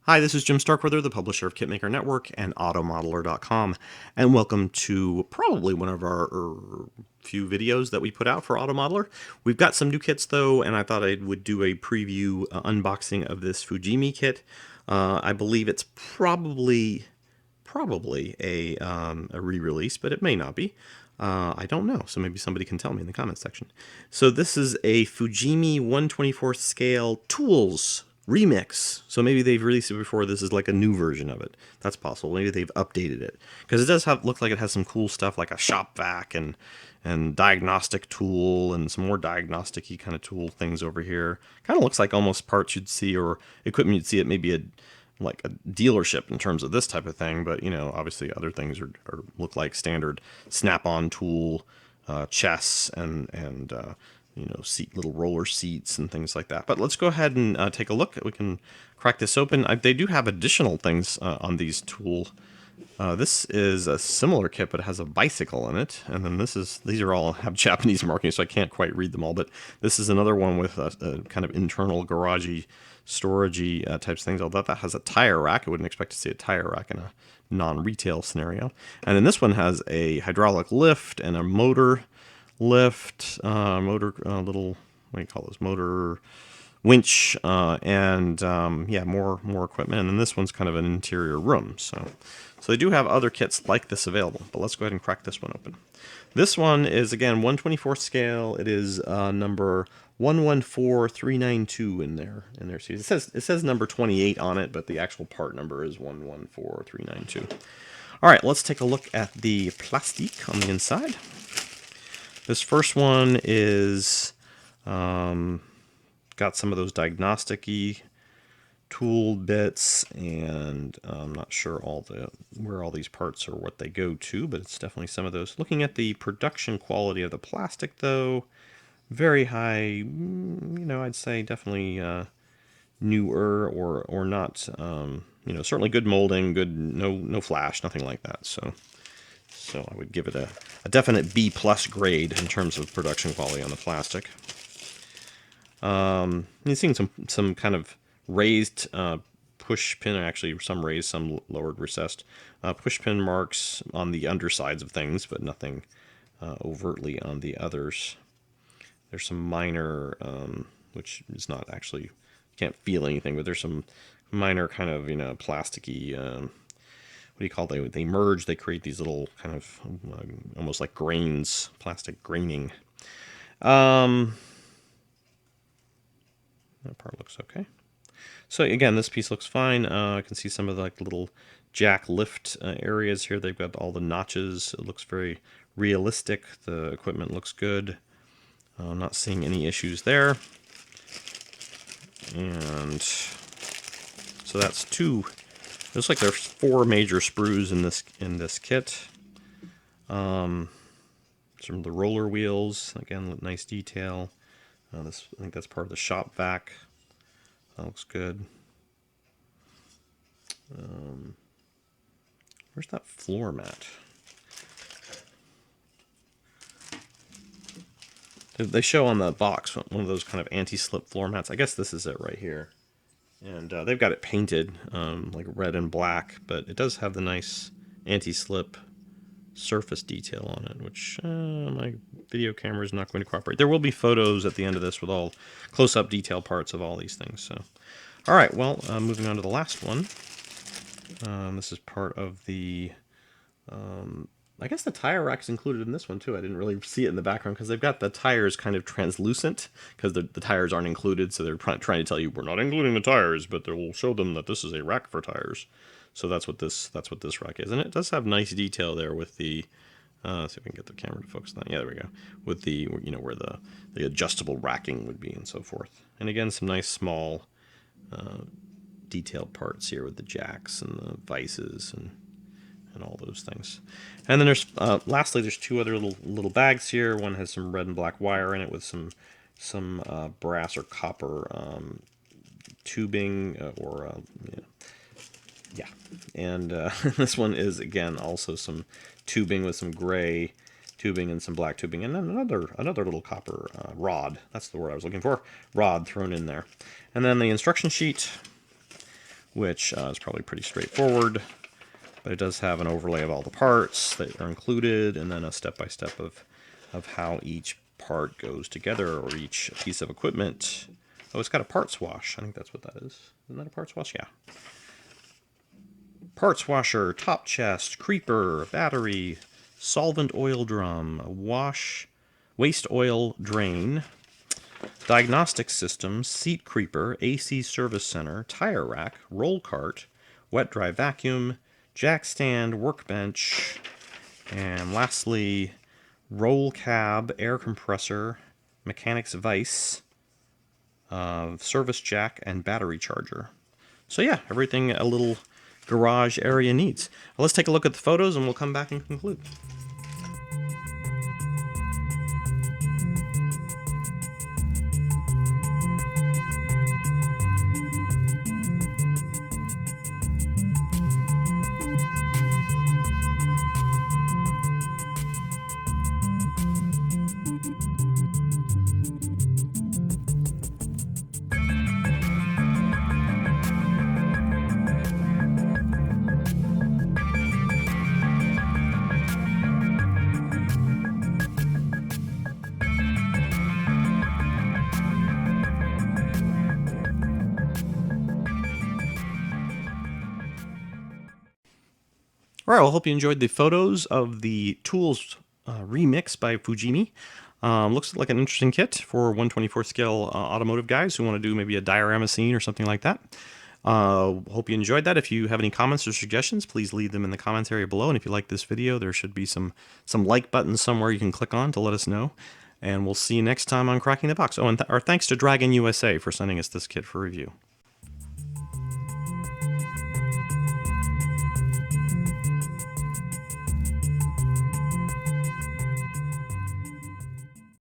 Hi, this is Jim Starkweather, the publisher of KitMaker Network and AutoModeler.com, and welcome to probably one of our few videos that we put out for AutoModeler. We've got some new kits though, and I thought I would do a preview unboxing of this Fujimi kit. I believe it's probably a re-release, but it may not be. I don't know, so maybe somebody can tell me in the comments section. So this is a Fujimi 1/24 scale tools remix. So maybe they've released it before. This is like a new version of it. That's possible. Maybe they've updated it, because it does look like it has some cool stuff like a shop vac and diagnostic tool and some more diagnostic-y kind of tool things over here. Kind of looks like almost parts you'd see or equipment you'd see at maybe like a dealership in terms of this type of thing, but you know, obviously other things look like standard snap-on tool, chests and you know, little roller seats and things like that. But let's go ahead and take a look. We can crack this open. They do have additional things on these tools. This is a similar kit, but it has a bicycle in it. And then these are all have Japanese markings, so I can't quite read them all. But this is another one with a kind of internal garagey, storagey types of things. Although that has a tire rack, I wouldn't expect to see a tire rack in a non-retail scenario. And then this one has a hydraulic lift and a motor lift, little, what do you call those, motor winch, and yeah, more equipment. And then this one's kind of an interior room. So they do have other kits like this available, but let's go ahead and crack this one open. This one is, again, 1/24 scale. It is number 114392 in there. It says number 28 on it, but the actual part number is 114392. All right, let's take a look at the plastic on the inside. This first one is got some of those diagnostic-y tool bits, and I'm not sure where all these parts or what they go to, but it's definitely some of those. Looking at the production quality of the plastic, though, very high. You know, I'd say definitely newer or not. You know, certainly good molding, good, no flash, nothing like that. So I would give it a definite B+ grade in terms of production quality on the plastic. You're seeing some kind of raised push pin, actually some raised, some lowered, recessed push pin marks on the undersides of things, but nothing overtly on the others. There's some minor, which is not actually, can't feel anything, but there's some minor kind of, you know, plasticky, what do you call it? They merge, they create these little kind of almost like grains, plastic graining. That part looks okay. So again, this piece looks fine. I can see some of the like little jack lift areas here. They've got all the notches. It looks very realistic. The equipment looks good. I'm not seeing any issues there. And so that's two. Looks like there's 4 major sprues in this kit. Some of the roller wheels, again, nice detail. I think that's part of the shop vac. That looks good. Where's that floor mat? They show on the box one of those kind of anti-slip floor mats. I guess this is it right here. And they've got it painted like red and black, but it does have the nice anti-slip surface detail on it, which my video camera is not going to cooperate. There will be photos at the end of this with all close-up detail parts of all these things. So, all right, well, moving on to the last one. This is part of the, I guess the tire rack's included in this one too. I didn't really see it in the background because they've got the tires kind of translucent because the tires aren't included. So they're trying to tell you we're not including the tires, but they will show them that this is a rack for tires. So that's what this rack is, and it does have nice detail there with the. See if we can get the camera to focus on that. Yeah, there we go. With the, you know, where the adjustable racking would be and so forth. And again, some nice small detailed parts here with the jacks and the vices and all those things. And then there's lastly, there's 2 other little bags here. One has some red and black wire in it with some brass or copper tubing yeah. And this one is, again, also some tubing with some gray tubing and some black tubing, and then another little copper rod. That's the word I was looking for. Rod thrown in there. And then the instruction sheet which is probably pretty straightforward. But it does have an overlay of all the parts that are included, and then a step-by-step of how each part goes together, or each piece of equipment. Oh, it's got a parts wash. I think that's what that is. Isn't that a parts wash? Yeah. Parts washer, top chest, creeper, battery, solvent oil drum, waste oil drain, diagnostic system, seat creeper, AC service center, tire rack, roll cart, wet dry vacuum, jack stand, workbench, and lastly, roll cab, air compressor, mechanic's vise, service jack, and battery charger. So yeah, everything a little garage area needs. Well, let's take a look at the photos and we'll come back and conclude. All right, well, I hope you enjoyed the photos of the Tools remix by Fujimi. Looks like an interesting kit for 1/24 scale automotive guys who want to do maybe a diorama scene or something like that. Hope you enjoyed that. If you have any comments or suggestions, please leave them in the comments area below. And if you like this video, there should be some like buttons somewhere you can click on to let us know. And we'll see you next time on Cracking the Box. Oh, and our thanks to Dragon USA for sending us this kit for review.